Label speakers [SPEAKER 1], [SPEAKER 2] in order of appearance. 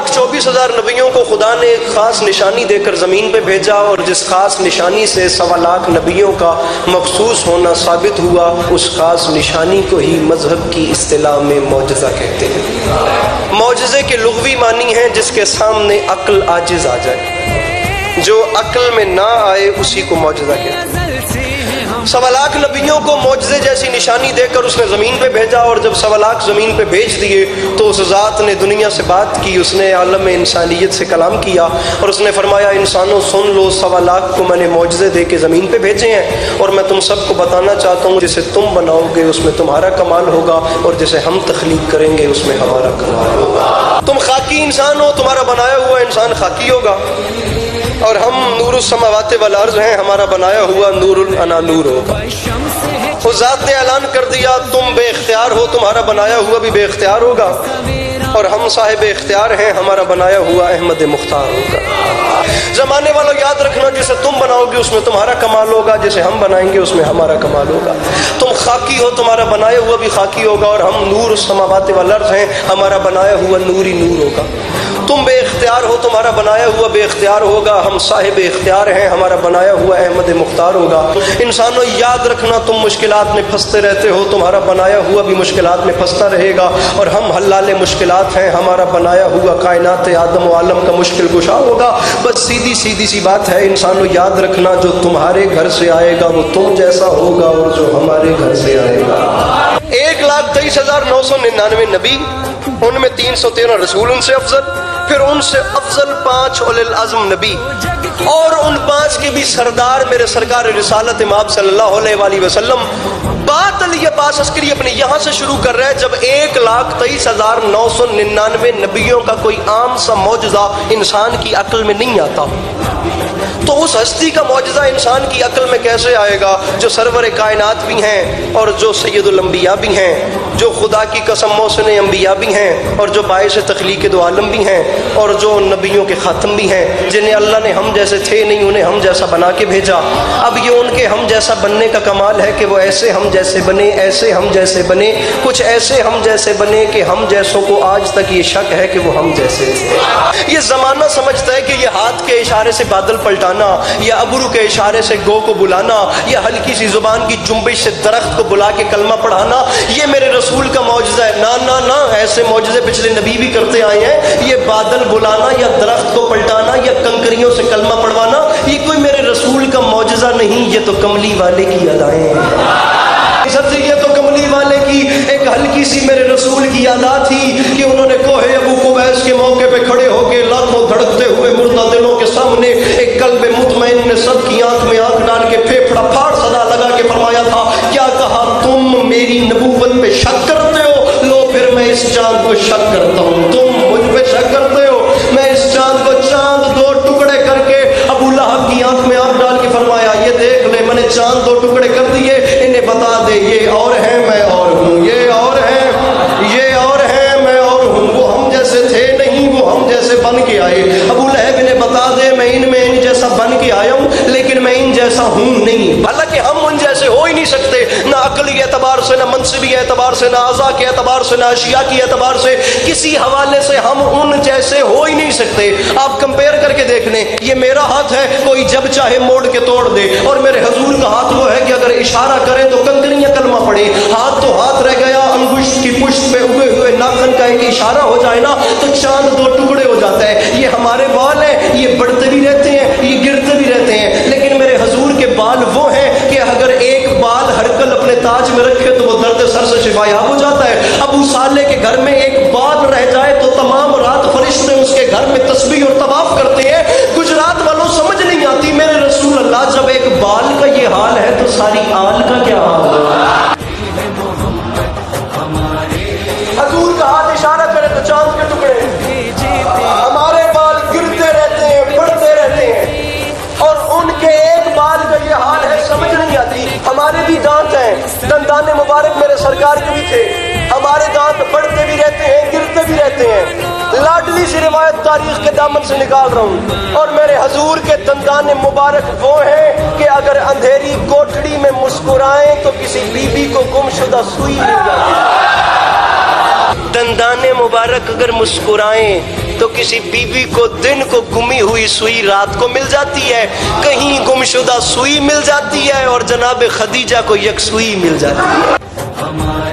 [SPEAKER 1] 1,24,000 نبیوں کو خدا نے ایک خاص نشانی دے کر زمین پہ بھیجا، اور جس خاص نشانی سے 1.25 نبیوں کا مخصوص ہونا ثابت ہوا، اس خاص نشانی کو ہی مذہب کی اصطلاح میں معجزہ کہتے ہیں۔ معجزے کے لغوی معنی ہیں جس کے سامنے عقل عاجز آ جائے، جو عقل میں نہ آئے اسی کو معجزہ کہتے ہیں۔ 1.25 نبیوں کو معجزے جیسی نشانی دے کر اس نے زمین پہ بھیجا، اور جب 1.25 زمین پہ بھیج دیے تو اس ذات نے دنیا سے بات کی، اس نے عالم انسانیت سے کلام کیا، اور اس نے فرمایا انسانوں سن لو، 1.25 کو میں نے معجزے دے کے زمین پہ بھیجے ہیں، اور میں تم سب کو بتانا چاہتا ہوں جسے تم بناؤ گے اس میں تمہارا کمال ہوگا، اور جسے ہم تخلیق کریں گے اس میں ہمارا کمال ہوگا۔ تم خاکی انسان ہو، تمہارا بنایا ہوا انسان خاکی ہوگا، اور ہم نور السماوات والارض ہیں، ہمارا بنایا ہوا نور انا نور ہوگا۔ اس ذات نے اعلان کر دیا تم بے اختیار ہو، تمہارا بنایا ہوا بھی بے اختیار ہوگا، اور ہم صاحب اختیار ہیں، ہمارا بنایا ہوا احمد مختار ہوگا۔ زمانے والوں یاد رکھنا، جسے تم بناؤ گے اس میں تمہارا کمال ہوگا، جسے ہم بنائیں گے اس میں ہمارا کمال ہوگا۔ تم خاکی ہو، تمہارا بنایا ہوا بھی خاکی ہوگا، اور ہم نور السماوات والارض ہیں، ہمارا بنایا ہوا نوری نور ہوگا۔ تم بے اختیار ہو، تمہارا بنایا ہوا بے اختیار ہوگا، ہم صاحب اختیار ہیں، ہمارا بنایا ہوا احمد مختار ہوگا۔ انسانوں یاد رکھنا، تم مشکلات میں پھنستے رہتے ہو، تمہارا بنایا ہوا بھی مشکلات میں پھنستا رہے گا، اور ہم حلال مشکلات ہیں، ہمارا بنایا ہوا کائنات آدم و عالم کا مشکل کشا ہوگا۔ بس سیدھی سی بات ہے، انسانوں یاد رکھنا، جو تمہارے گھر سے آئے گا وہ تم جیسا ہوگا، اور جو ہمارے گھر سے آئے گا 1,23,999 نبی، ان میں 313 رسول ان سے افضل، پھر ان سے افضل 5 اولی العزم نبی، اور ان 5 کے بھی سردار میرے سرکار رسالت مآب صلی اللہ علیہ وآلہ وسلم۔ بات علی عباس عسکری اپنے یہاں سے شروع کر رہے ہیں جب 1,23,999 نبیوں کا کوئی عام سا معجزہ انسان کی عقل میں نہیں آتا، تو اس ہستی کا معجزہ انسان کی عقل میں کیسے آئے گا جو سرور کائنات بھی ہیں، اور جو سید الانبیاء بھی ہیں، جو خدا کی قسم محسن انبیاء بھی ہیں، اور جو باعث تخلیق دو عالم بھی ہیں، اور جو نبیوں کے خاتم بھی ہیں، جنہیں اللہ نے ہم جیسے تھے نہیں انہیں ہم جیسا بنا کے بھیجا۔ اب یہ ان کے ہم جیسا بننے کا کمال ہے کہ وہ ایسے ہم جیسے بنے، ایسے ہم جیسے بنے، کچھ ایسے ہم جیسے بنے کہ ہم جیسوں کو آج تک یہ شک ہے کہ وہ ہم جیسے تھے۔ یہ زمانہ سمجھتا ہے کہ یہ ہاتھ کے اشارے سے بادل پلٹانا، یا ابرو کے اشارے سے گو کو بلانا، یا ہلکی سی زبان کی جنبش سے درخت کو بلا کے کلمہ پڑھانا یہ میرے رسول کا معجزہ ہے۔ نہ ایسے معجزے پچھلے نبی بھی کرتے آئے ہیں، یہ بادل بلانا یا درخت کو پلٹانا یا کنکریوں سے کلمہ پڑھوانا یہ کوئی میرے رسول کا معجزہ نہیں، یہ تو کملی والے کی ادائیں ہیں۔ سچ یہ تو کملی والے کی ایک ہلکی سی میرے رسول کی ادا تھی کہ انہوں نے کوہ ابو قبیس کے موقع پہ کھڑے ہو کے لاکھوں دھڑکتے ہوئے مردہ دلوں کے سامنے ایک قلب مطمئن نے سب کی آنکھ میں آنکھ ڈال کے پھیپھڑا پھاڑ صدا لگا کے فرمایا تھا، کیا کہا تم میری نبوت پہ شک کرتے ہو؟ لو پھر میں اس چاند کو شک کرتا ہوں، تم مجھ پہ شک کرتے ہو، میں اس چاند کو چاند 2 ٹکڑے کر کے ابو لہب کی آنکھ میں آنکھ ڈال کے فرمایا یہ دیکھ لے میں نے چاند 2 ٹکڑے کر دیے، انہیں بتا دے یہ اور ہے میں اور ہوں، یہ اور ہے میں اور ہوں، وہ ہم جیسے تھے نہیں وہ ہم جیسے بن کے آئے۔ ابو لہب نے بتا دے میں ان میں ان جیسا بن کے آیا ہوں لیکن میں ان جیسا ہوں نہیں، حالانکہ ہم ان جیسے ہو ہی نہیں سکتے، نہ عقلی اعتبار سے، نہ منصبی اعتبار سے، نہ اعضاء کے اعتبار سے، نہ اشیاء کی اعتبار سے، کسی حوالے سے ہم ان جیسے ہو ہی نہیں سکتے۔ آپ کمپیئر کر کے دیکھ لیں، یہ میرا ہاتھ ہے کوئی جب چاہے موڑ کے توڑ دے، اور میرے حضور کا ہاتھ وہ ہے کہ اگر اشارہ کریں تو کنکریاں کلمہ پڑے، ہاتھ تو ہاتھ رہ گیا، انگشت کی پشت پہ اگے ہوئے ناخن کا ایک اشارہ ہو جائے نا تو چاند 2 ٹکڑے ہو جاتا ہے۔ یہ ہمارے بال ہیں، یہ بڑھتے بھی رہتے ہیں یہ گرتے بھی رہتے ہیں، لیکن میرے حضور کے بال وہ ہیں کہ اگر ایک بال ہر کل اپنے تاج میں رکھے تو وہ درد سر سے شفا یاب ہو جاتا ہے۔ ابو صالح کے گھر میں ایک بال رہ جائے تو تمام رات فرشتے اس کے گھر میں تسبیح اور طواف کرتے ہیں۔ گجرات والوں سمجھ نہیں آتی میرے رسول اللہ جب ایک بال کا یہ حال ہے تو ساری آل کا کیا حال ہے؟ حضور کا ہاتھ اشارہ کرے تو چاند کے ٹکڑے، ہمارے بال گرتے رہتے ہیں بڑھتے رہتے ہیں، اور ان کے ایک بال کا یہ حال ہے سمجھ نہیں آتی۔ ہمارے بھی دانت ہیں، دندان مبارک میرے سرکار کے بھی تھے، ہمارے دانت بڑھتے بھی رہتے ہیں گرتے بھی رہتے ہیں۔ لاڈلی سی روایت تاریخ کے دامن سے نکال رہا ہوں، اور میرے حضور کے دندان مبارک وہ ہیں کہ اگر اندھیری کوٹڑی میں مسکرائیں تو کسی بی بی کو گمشدہ سوئی مل جاتی ہے۔ دندان مبارک اگر مسکرائیں تو کسی بیوی کو دن کو گمی ہوئی سوئی رات کو مل جاتی ہے، کہیں گمشدہ سوئی مل جاتی ہے اور جناب خدیجہ کو یک سوئی مل جاتی ہے۔